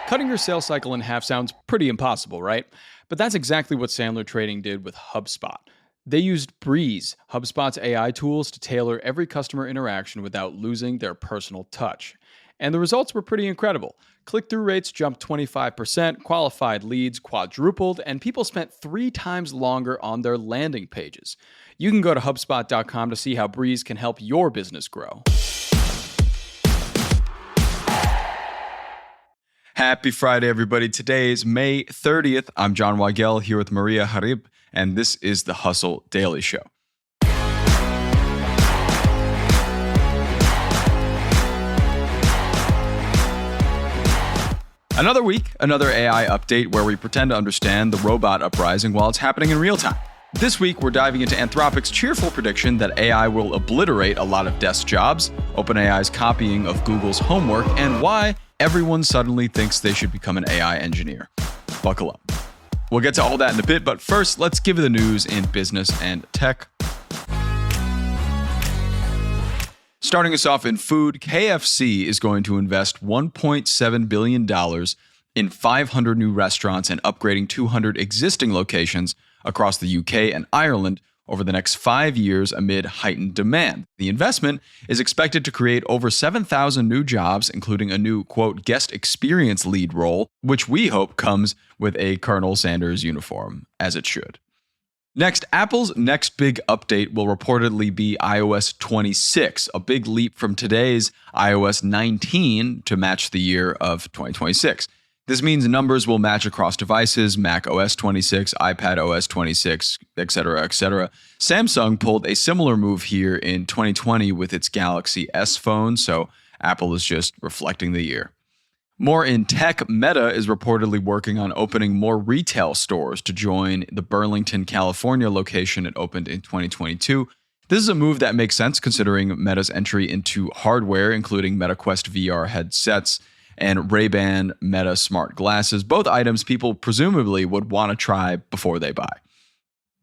Cutting your sales cycle in half sounds pretty impossible, right? But that's exactly what Sandler Trading did with HubSpot. They used Breeze, HubSpot's AI tools, to tailor every customer interaction without losing their personal touch. And the results were pretty incredible. Click-through rates jumped 25%, qualified leads quadrupled, and people spent 3 times longer on their landing pages. You can go to HubSpot.com to see how Breeze can help your business grow. Happy Friday, everybody. Today is May 30th. I'm John Weigell here with Maria Gharib, and this is the Hustle Daily Show. Another week, another AI update where we pretend to understand the robot uprising while it's happening in real time. This week, we're diving into Anthropic's cheerful prediction that AI will obliterate a lot of desk jobs, OpenAI's copying of Google's homework, and why everyone suddenly thinks they should become an AI engineer. Buckle up. We'll get to all that in a bit, but first, let's give you the news in business and tech. Starting us off in food, KFC is going to invest $1.7 billion in 500 new restaurants and upgrading 200 existing locations across the UK and Ireland over the next 5 years amid heightened demand. The investment is expected to create over 7,000 new jobs, including a new, quote, guest experience lead role, which we hope comes with a Colonel Sanders uniform, as it should. Next, Apple's next big update will reportedly be iOS 26, a big leap from today's iOS 19 to match the year of 2026. This means numbers will match across devices, Mac OS 26, iPad OS 26, etc., etc. Samsung pulled a similar move here in 2020 with its Galaxy S phone, so Apple is just reflecting the year. More in tech, Meta is reportedly working on opening more retail stores to join the Burlington, California location it opened in 2022. This is a move that makes sense considering Meta's entry into hardware, including Meta Quest VR headsets and Ray-Ban Meta smart glasses, both items people presumably would want to try before they buy.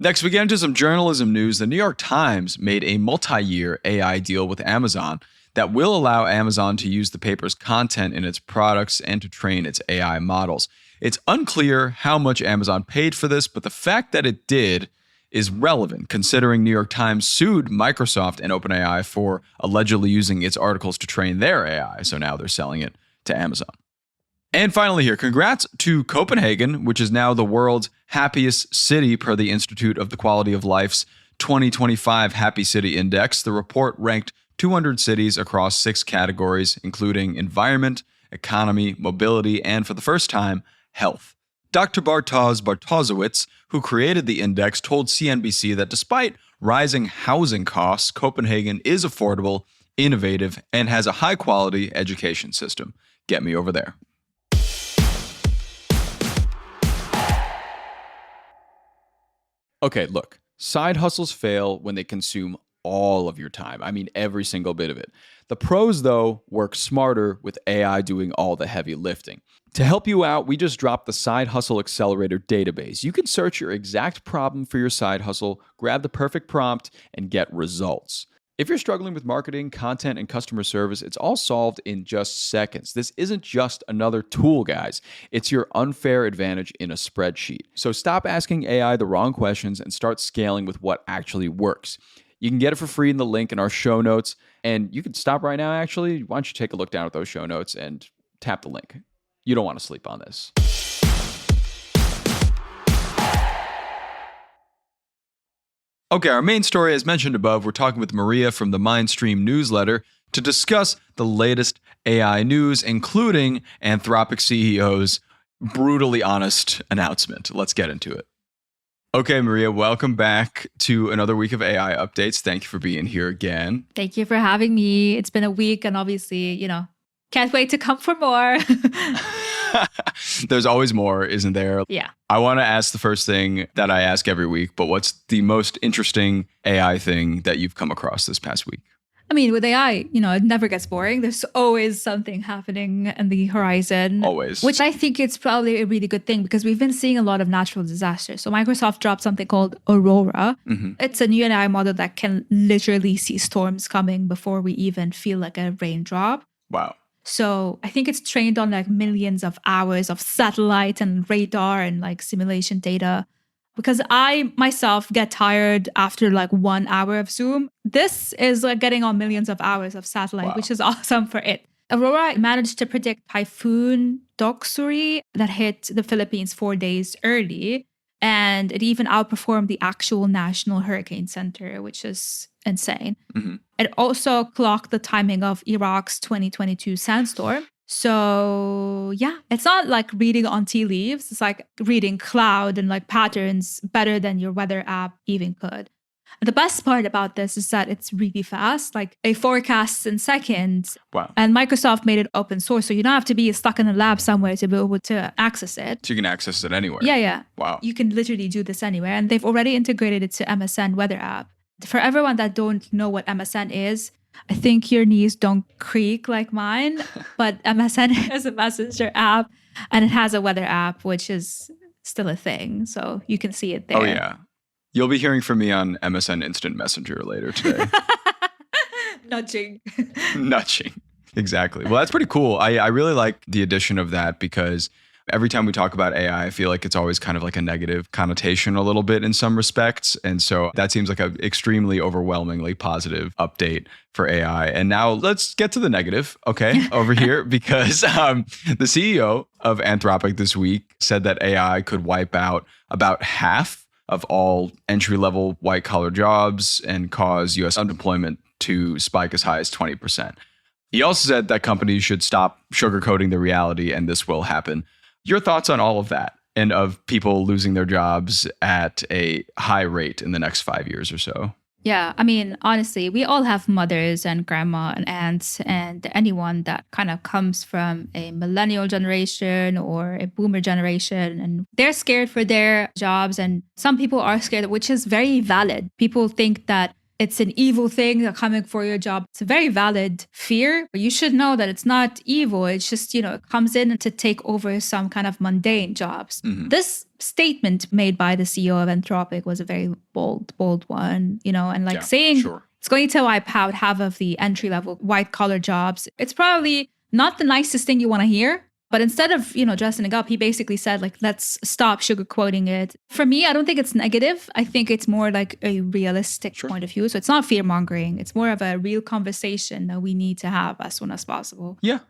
Next, we get into some journalism news. The New York Times made a multi-year AI deal with Amazon that will allow Amazon to use the paper's content in its products and to train its AI models. It's unclear how much Amazon paid for this, but the fact that it did is relevant considering New York Times sued Microsoft and OpenAI for allegedly using its articles to train their AI, so now they're selling it to Amazon. And finally here, congrats to Copenhagen, which is now the world's happiest city per the Institute of the Quality of Life's 2025 Happy City Index. The report ranked 200 cities across 6 categories, including environment, economy, mobility, and for the first time, health. Dr. Bartosz Bartoszewicz, who created the index, told CNBC that despite rising housing costs, Copenhagen is affordable, innovative, and has a high-quality education system. Get me over there. Okay, look, side hustles fail when they consume all of your time. I mean, every single bit of it. The pros, though, work smarter with AI doing all the heavy lifting. To help you out, we just dropped the Side Hustle Accelerator database. You can search your exact problem for your side hustle, grab the perfect prompt, and get results. If you're struggling with marketing, content, and customer service, it's all solved in just seconds. This isn't just another tool, guys. It's your unfair advantage in a spreadsheet. So stop asking AI the wrong questions and start scaling with what actually works. You can get it for free in the link in our show notes. And you can stop right now, actually. Why don't you take a look down at those show notes and tap the link? You don't want to sleep on this. Okay, our main story, as mentioned above, we're talking with Maria from the Mindstream newsletter to discuss the latest AI news, including Anthropic CEO's brutally honest announcement. Let's get into it. Okay, Maria, welcome back to another week of AI updates. Thank you for being here again. Thank you for having me. It's been a week and obviously, can't wait to come for more. There's always more, isn't there? Yeah. I want to ask the first thing that I ask every week, but what's the most interesting AI thing that you've come across this past week? I mean, with AI, it never gets boring. There's always something happening on the horizon. Always. Which I think it's probably a really good thing because we've been seeing a lot of natural disasters. So Microsoft dropped something called Aurora. Mm-hmm. It's a new AI model that can literally see storms coming before we even feel like a raindrop. Wow. So I think it's trained on like millions of hours of satellite and radar and like simulation data. Because I myself get tired after like 1 hour of Zoom. This is like getting on millions of hours of satellite, Wow. which is awesome for it. Aurora managed to predict Typhoon Doksuri that hit the Philippines 4 days early. And it even outperformed the actual National Hurricane Center, which is insane. Mm-hmm. It also clocked the timing of Iraq's 2022 sandstorm. So yeah, it's not like reading on tea leaves. It's like reading cloud and like patterns better than your weather app even could. And the best part about this is that it's really fast. Like it forecasts in seconds. Wow. And Microsoft made it open source. So you don't have to be stuck in a lab somewhere to be able to access it. So you can access it anywhere. Yeah. Wow. You can literally do this anywhere. And they've already integrated it to MSN weather app. For everyone that don't know what MSN is, I think your knees don't creak like mine, but MSN is a messenger app and it has a weather app, which is still a thing. So you can see it there. Oh, yeah. You'll be hearing from me on MSN Instant Messenger later today. Nudging. Nudging. Exactly. Well, that's pretty cool. I really like the addition of that because every time we talk about AI, I feel like it's always kind of like a negative connotation a little bit in some respects. And so that seems like an extremely overwhelmingly positive update for AI. And now let's get to the negative, okay, over here, because the CEO of Anthropic this week said that AI could wipe out about half of all entry-level white-collar jobs and cause U.S. unemployment to spike as high as 20%. He also said that companies should stop sugarcoating the reality, and this will happen. Your thoughts on all of that and of people losing their jobs at a high rate in the next 5 years or so? Yeah, I mean, honestly, we all have mothers and grandma and aunts and anyone that kind of comes from a millennial generation or a boomer generation, and they're scared for their jobs. And some people are scared, which is very valid. People think that it's an evil thing that's coming for your job. It's a very valid fear, but you should know that it's not evil. It's just, it comes in to take over some kind of mundane jobs. Mm-hmm. This statement made by the CEO of Anthropic was a very bold one, and saying it's going to wipe out half of the entry-level white-collar jobs. It's probably not the nicest thing you want to hear. But instead of, dressing it up, he basically said, let's stop sugarcoating it. For me, I don't think it's negative. I think it's more like a realistic point of view. So it's not fear-mongering. It's more of a real conversation that we need to have as soon as possible. Yeah.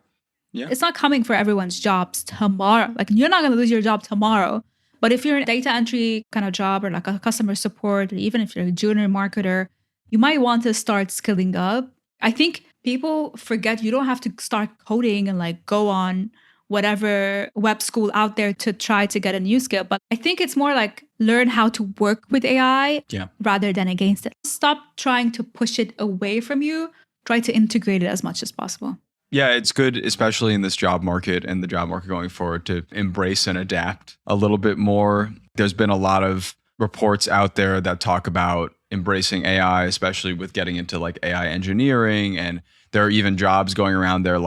It's not coming for everyone's jobs tomorrow. Like, you're not going to lose your job tomorrow. But if you're a data entry kind of job or like a customer support, or even if you're a junior marketer, you might want to start skilling up. I think people forget you don't have to start coding and go on whatever web school out there to try to get a new skill. But I think it's more like learn how to work with AI rather than against it. Stop trying to push it away from you. Try to integrate it as much as possible. Yeah, it's good, especially in this job market and the job market going forward, to embrace and adapt a little bit more. There's been a lot of reports out there that talk about embracing AI, especially with getting into AI engineering, and there are even jobs going around there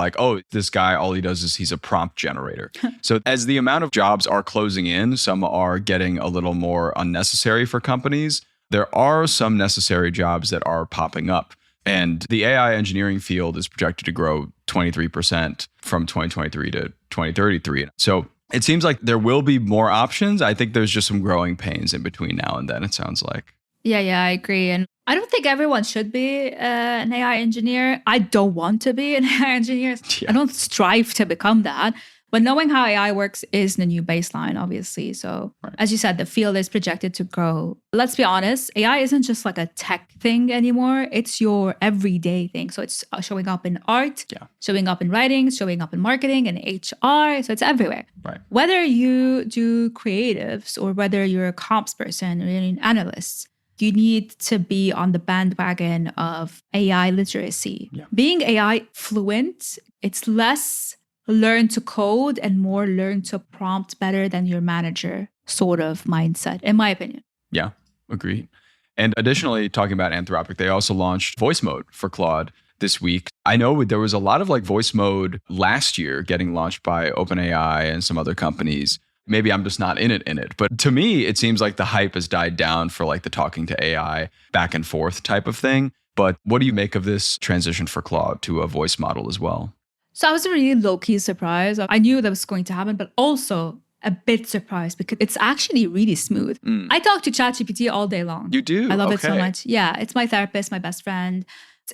this guy, all he does is he's a prompt generator. So as the amount of jobs are closing in, some are getting a little more unnecessary for companies. There are some necessary jobs that are popping up. And the AI engineering field is projected to grow 23% from 2023 to 2033. So it seems like there will be more options. I think there's just some growing pains in between now and then, it sounds like. Yeah, I agree. And I don't think everyone should be an AI engineer. I don't want to be an AI engineer. Yeah. I don't strive to become that. But knowing how AI works is the new baseline, obviously. So as you said, the field is projected to grow. Let's be honest, AI isn't just like a tech thing anymore. It's your everyday thing. So it's showing up in art, showing up in writing, showing up in marketing and HR. So it's everywhere. Right. Whether you do creatives or whether you're a comps person or an analyst, you need to be on the bandwagon of AI literacy. Yeah. Being AI fluent, it's less learn to code and more learn to prompt better than your manager sort of mindset, in my opinion. Yeah, agreed. And additionally, talking about Anthropic, they also launched voice mode for Claude this week. I know there was a lot of voice mode last year getting launched by OpenAI and some other companies. Maybe I'm just not in it. But to me, it seems like the hype has died down for the talking to AI back and forth type of thing. But what do you make of this transition for Claude to a voice model as well? So I was really low-key surprised. I knew that was going to happen, but also a bit surprised because it's actually really smooth. I talk to ChatGPT all day long. You do? I love it so Okay. much. Yeah, it's my therapist, my best friend.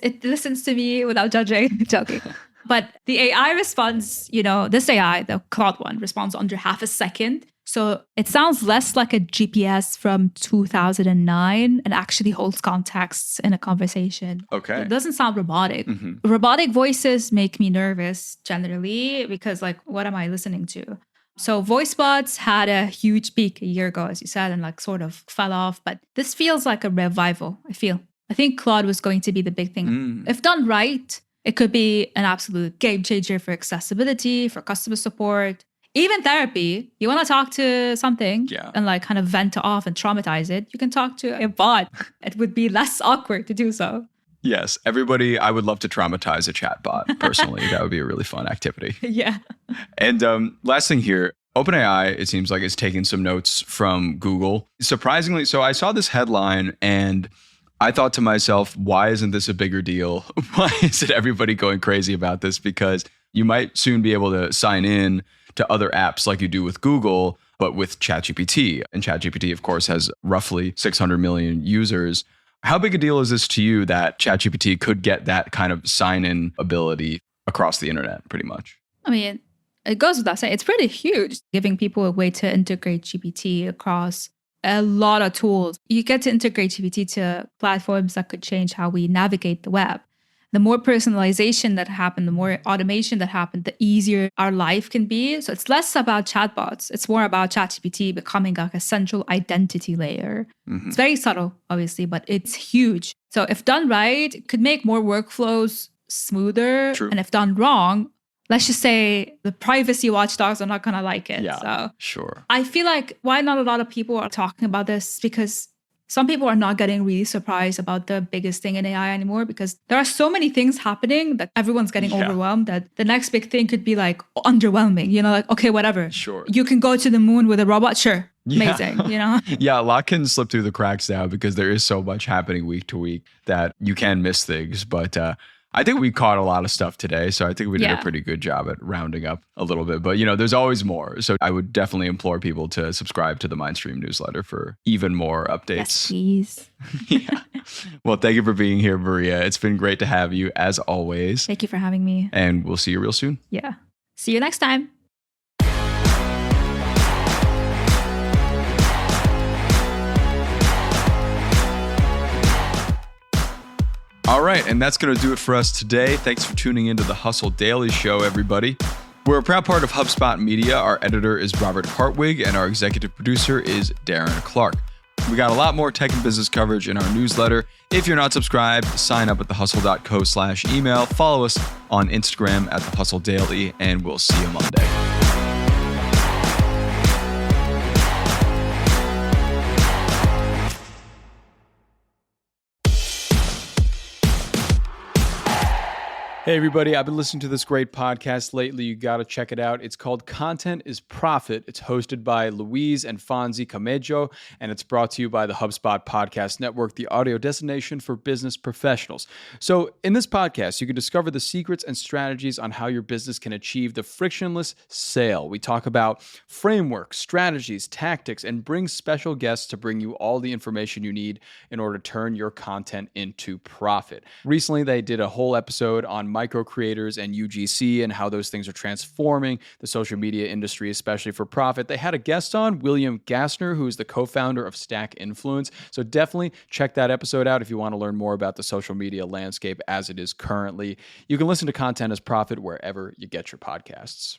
It listens to me without judging. Joking. But the AI responds, this AI, the Claude one, responds under half a second. So it sounds less like a GPS from 2009 and actually holds context in a conversation. Okay. It doesn't sound robotic. Robotic voices make me nervous generally because, like, what am I listening to? So voice bots had a huge peak a year ago, as you said, and like sort of fell off. But this feels like a revival, I think Claude was going to be the big thing. If done right, it could be an absolute game changer for accessibility, for customer support, even therapy. You want to talk to something and like kind of vent off and traumatize it, you can talk to a bot. It would be less awkward to do so. Yes, everybody, I would love to traumatize a chatbot personally. That would be a really fun activity. Yeah. And last thing here, OpenAI, it seems like, is taking some notes from Google. Surprisingly, so I saw this headline and I thought to myself, why isn't this a bigger deal? Why isn't everybody going crazy about this? Because you might soon be able to sign in to other apps like you do with Google, but with ChatGPT. And ChatGPT, of course, has roughly 600 million users. How big a deal is this to you that ChatGPT could get that kind of sign-in ability across the internet, pretty much? I mean, it goes without saying, it's pretty huge, giving people a way to integrate GPT across a lot of tools. You get to integrate GPT to platforms that could change how we navigate the web. The more personalization that happened, the more automation that happened, the easier our life can be. So it's less about chatbots. It's more about ChatGPT becoming like a central identity layer. It's very subtle, obviously, but it's huge. So if done right, it could make more workflows smoother. True. And if done wrong, let's just say the privacy watchdogs are not going to like it. Yeah, so sure. I feel like why not a lot of people are talking about this, because some people are not getting really surprised about the biggest thing in AI anymore, because there are so many things happening that everyone's getting overwhelmed that the next big thing could be like underwhelming, like, okay, whatever. Sure. You can go to the moon with a robot. Sure. Amazing. Yeah, a lot can slip through the cracks now because there is so much happening week to week that you can miss things. But I think we caught a lot of stuff today. So I think we did a pretty good job at rounding up a little bit. But, there's always more. So I would definitely implore people to subscribe to the Mindstream newsletter for even more updates. Yes, please. Yeah. Well, thank you for being here, Maria. It's been great to have you, as always. Thank you for having me. And we'll see you real soon. Yeah. See you next time. All right, and that's going to do it for us today. Thanks for tuning into the Hustle Daily Show, everybody. We're a proud part of HubSpot Media. Our editor is Robert Hartwig, and our executive producer is Darren Clark. We got a lot more tech and business coverage in our newsletter. If you're not subscribed, sign up at thehustle.co/email. Follow us on Instagram at The Hustle Daily, and we'll see you Monday. Hey, everybody. I've been listening to this great podcast lately. You got to check it out. It's called Content is Profit. It's hosted by Luis and Fonzie Camejo, and it's brought to you by the HubSpot Podcast Network, the audio destination for business professionals. So in this podcast, you can discover the secrets and strategies on how your business can achieve the frictionless sale. We talk about frameworks, strategies, tactics, and bring special guests to bring you all the information you need in order to turn your content into profit. Recently, they did a whole episode on micro creators and UGC and how those things are transforming the social media industry, especially for profit. They had a guest on, William Gassner, who is the co-founder of Stack Influence. So definitely check that episode out if you want to learn more about the social media landscape as it is currently. You can listen to Content as Profit wherever you get your podcasts.